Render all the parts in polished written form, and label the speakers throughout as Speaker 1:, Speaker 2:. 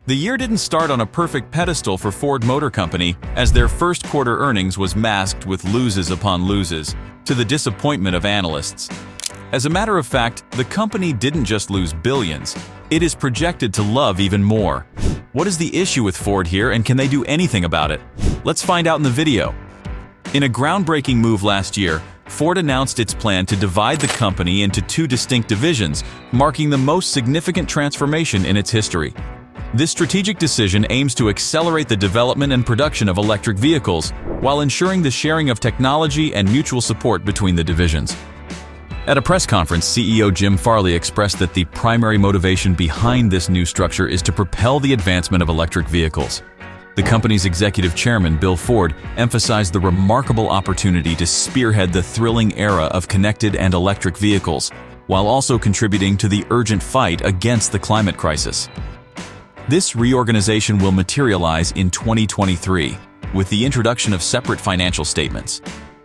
Speaker 1: The year didn't start on a perfect pedestal for Ford Motor Company, as their first quarter earnings was masked with loses upon loses, to the disappointment of analysts. As a matter of fact, the company didn't just lose billions, it is projected to love even more. What is the issue with Ford here, and can they do anything about it? Let's find out in the video. In a groundbreaking move last year, Ford announced its plan to divide the company into two distinct divisions, marking the most significant transformation in its history. This strategic decision aims to accelerate the development and production of electric vehicles, while ensuring the sharing of technology and mutual support between the divisions. At a press conference, CEO Jim Farley expressed that the primary motivation behind this new structure is to propel the advancement of electric vehicles. The company's executive chairman, Bill Ford, emphasized the remarkable opportunity to spearhead the thrilling era of connected and electric vehicles, while also contributing to the urgent fight against the climate crisis. This reorganization will materialize in 2023, with the introduction of separate financial statements.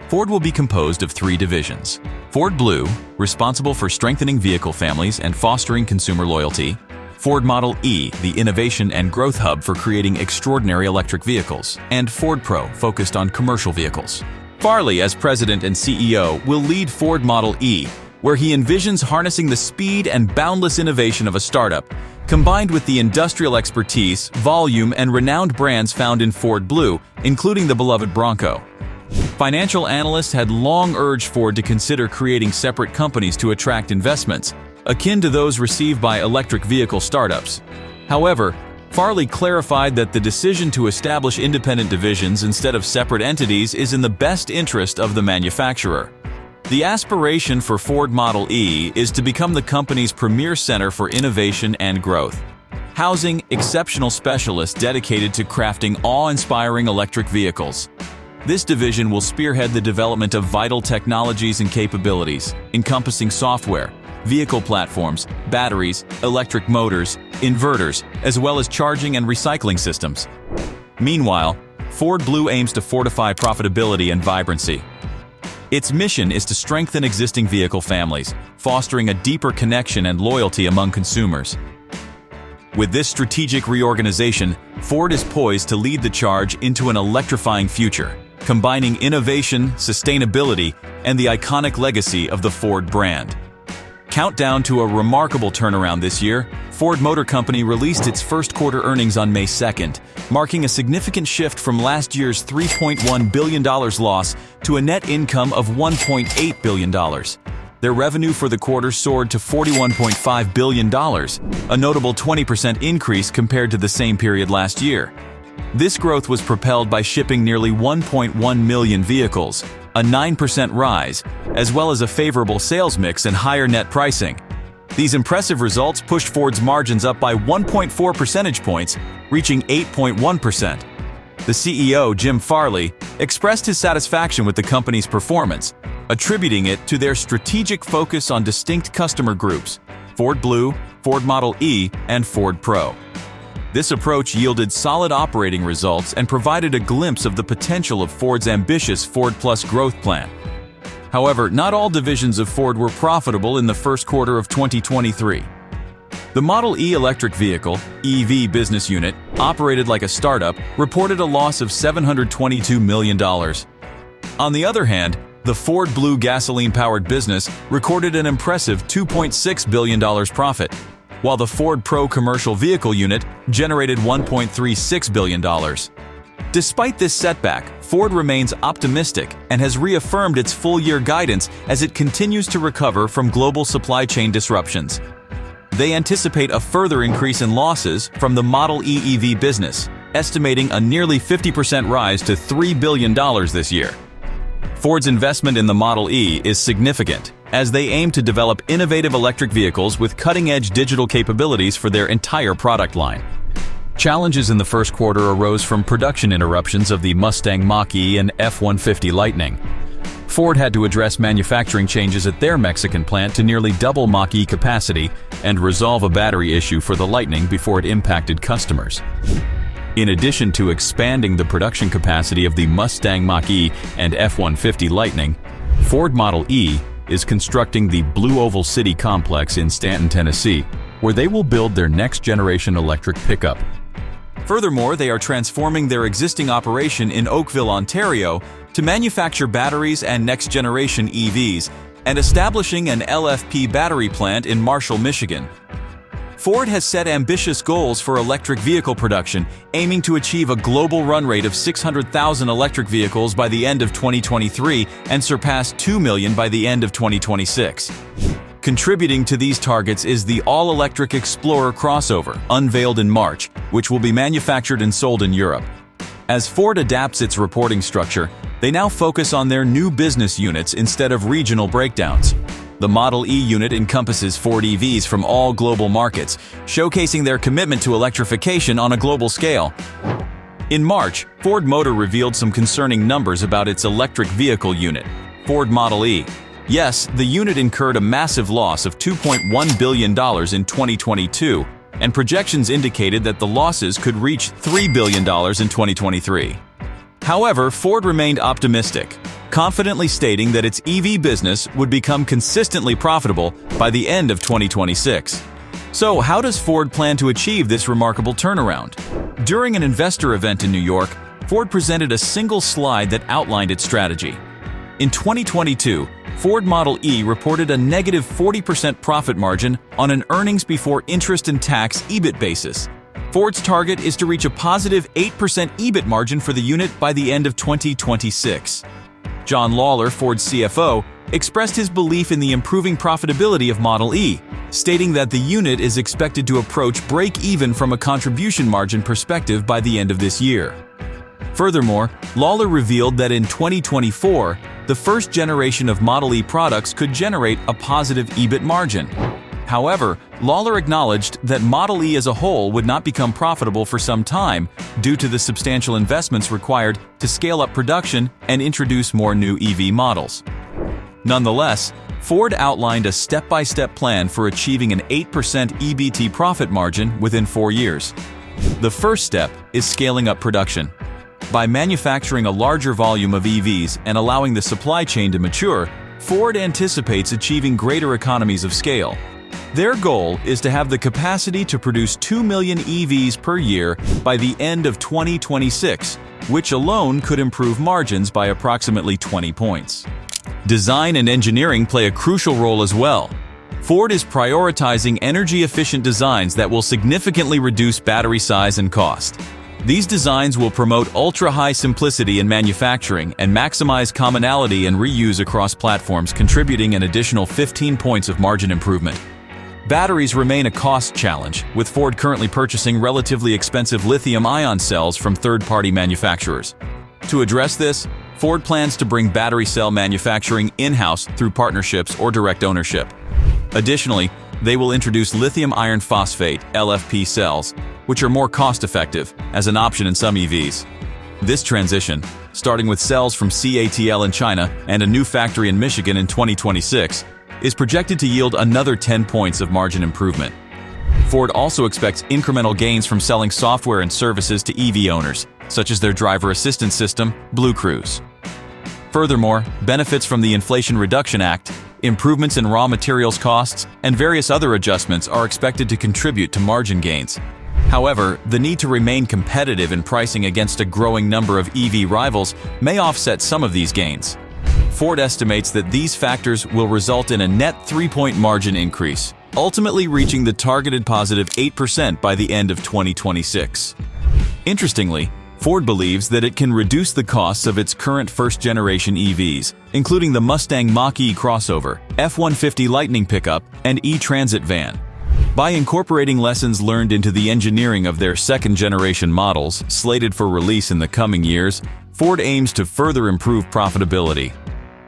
Speaker 1: Ford will be composed of three divisions. Ford Blue, responsible for strengthening vehicle families and fostering consumer loyalty. Ford Model E, the innovation and growth hub for creating extraordinary electric vehicles. And Ford Pro, focused on commercial vehicles. Farley, as president and CEO, will lead Ford Model E, where he envisions harnessing the speed and boundless innovation of a startup, combined with the industrial expertise, volume, and renowned brands found in Ford Blue, including the beloved Bronco. Financial analysts had long urged Ford to consider creating separate companies to attract investments, akin to those received by electric vehicle startups. However, Farley clarified that the decision to establish independent divisions instead of separate entities is in the best interest of the manufacturer. The aspiration for Ford Model E is to become the company's premier center for innovation and growth, housing exceptional specialists dedicated to crafting awe-inspiring electric vehicles. This division will spearhead the development of vital technologies and capabilities, encompassing software, vehicle platforms, batteries, electric motors, inverters, as well as charging and recycling systems. Meanwhile, Ford Blue aims to fortify profitability and vibrancy. Its mission is to strengthen existing vehicle families, fostering a deeper connection and loyalty among consumers. With this strategic reorganization, Ford is poised to lead the charge into an electrifying future, combining innovation, sustainability, and the iconic legacy of the Ford brand. Countdown to a remarkable turnaround this year, Ford Motor Company released its first quarter earnings on May 2nd, marking a significant shift from last year's $3.1 billion loss to a net income of $1.8 billion. Their revenue for the quarter soared to $41.5 billion, a notable 20% increase compared to the same period last year. This growth was propelled by shipping nearly 1.1 million vehicles, a 9% rise, as well as a favorable sales mix and higher net pricing. These impressive results pushed Ford's margins up by 1.4 percentage points, reaching 8.1%. The CEO, Jim Farley, expressed his satisfaction with the company's performance, attributing it to their strategic focus on distinct customer groups: Ford Blue, Ford Model E, and Ford Pro. This approach yielded solid operating results and provided a glimpse of the potential of Ford's ambitious Ford Plus growth plan. However, not all divisions of Ford were profitable in the first quarter of 2023. The Model E electric vehicle, EV business unit, operated like a startup, reported a loss of $722 million. On the other hand, the Ford Blue gasoline-powered business recorded an impressive $2.6 billion profit, while the Ford Pro commercial vehicle unit generated $1.36 billion. Despite this setback, Ford remains optimistic and has reaffirmed its full-year guidance as it continues to recover from global supply chain disruptions. They anticipate a further increase in losses from the Model E EV business, estimating a nearly 50% rise to $3 billion this year. Ford's investment in the Model E is significant, as they aim to develop innovative electric vehicles with cutting-edge digital capabilities for their entire product line. Challenges in the first quarter arose from production interruptions of the Mustang Mach-E and F-150 Lightning. Ford had to address manufacturing changes at their Mexican plant to nearly double Mach-E capacity and resolve a battery issue for the Lightning before it impacted customers. In addition to expanding the production capacity of the Mustang Mach-E and F-150 Lightning, Ford Model E is constructing the Blue Oval City complex in Stanton, Tennessee, where they will build their next-generation electric pickup. Furthermore, they are transforming their existing operation in Oakville, Ontario, to manufacture batteries and next-generation EVs, and establishing an LFP battery plant in Marshall, Michigan. Ford has set ambitious goals for electric vehicle production, aiming to achieve a global run rate of 600,000 electric vehicles by the end of 2023 and surpass 2 million by the end of 2026. Contributing to these targets is the all-electric Explorer crossover, unveiled in March, which will be manufactured and sold in Europe. As Ford adapts its reporting structure, they now focus on their new business units instead of regional breakdowns. The Model E unit encompasses Ford EVs from all global markets, showcasing their commitment to electrification on a global scale. In March, Ford Motor revealed some concerning numbers about its electric vehicle unit, Ford Model E. Yes, the unit incurred a massive loss of $2.1 billion in 2022, and projections indicated that the losses could reach $3 billion in 2023. However, Ford remained optimistic, confidently stating that its EV business would become consistently profitable by the end of 2026. So, how does Ford plan to achieve this remarkable turnaround? During an investor event in New York, Ford presented a single slide that outlined its strategy. In 2022, Ford Model E reported a negative 40% profit margin on an earnings before interest and tax EBIT basis. Ford's target is to reach a positive 8% EBIT margin for the unit by the end of 2026. John Lawler, Ford's CFO, expressed his belief in the improving profitability of Model E, stating that the unit is expected to approach break-even from a contribution margin perspective by the end of this year. Furthermore, Lawler revealed that in 2024, the first generation of Model E products could generate a positive EBIT margin. However, Lawler acknowledged that Model E as a whole would not become profitable for some time due to the substantial investments required to scale up production and introduce more new EV models. Nonetheless, Ford outlined a step-by-step plan for achieving an 8% EBT profit margin within 4 years. The first step is scaling up production. By manufacturing a larger volume of EVs and allowing the supply chain to mature, Ford anticipates achieving greater economies of scale. Their goal is to have the capacity to produce 2 million EVs per year by the end of 2026, which alone could improve margins by approximately 20 points. Design and engineering play a crucial role as well. Ford is prioritizing energy-efficient designs that will significantly reduce battery size and cost. These designs will promote ultra-high simplicity in manufacturing and maximize commonality and reuse across platforms, contributing an additional 15 points of margin improvement. Batteries remain a cost challenge, with Ford currently purchasing relatively expensive lithium-ion cells from third-party manufacturers. To address this, Ford plans to bring battery cell manufacturing in-house through partnerships or direct ownership. Additionally, they will introduce lithium iron phosphate (LFP) cells, which are more cost-effective, as an option in some EVs. This transition, starting with cells from CATL in China and a new factory in Michigan in 2026, is projected to yield another 10 points of margin improvement. Ford also expects incremental gains from selling software and services to EV owners, such as their driver assistance system, Blue Cruise. Furthermore, benefits from the Inflation Reduction Act, improvements in raw materials costs, and various other adjustments are expected to contribute to margin gains. However, the need to remain competitive in pricing against a growing number of EV rivals may offset some of these gains. Ford estimates that these factors will result in a net 3-point margin increase, ultimately reaching the targeted positive 8% by the end of 2026. Interestingly, Ford believes that it can reduce the costs of its current first-generation EVs, including the Mustang Mach-E crossover, F-150 Lightning pickup, and E-Transit van. By incorporating lessons learned into the engineering of their second-generation models, slated for release in the coming years, Ford aims to further improve profitability.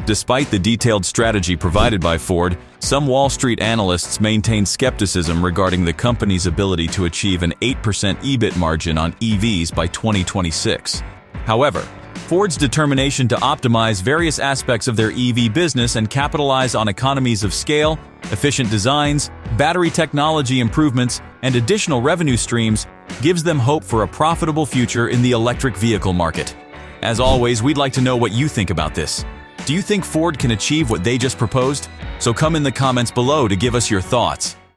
Speaker 1: Despite the detailed strategy provided by Ford, some Wall Street analysts maintain skepticism regarding the company's ability to achieve an 8% EBIT margin on EVs by 2026. However, Ford's determination to optimize various aspects of their EV business and capitalize on economies of scale, efficient designs, battery technology improvements, and additional revenue streams gives them hope for a profitable future in the electric vehicle market. As always, we'd like to know what you think about this. Do you think Ford can achieve what they just proposed? So come in the comments below to give us your thoughts.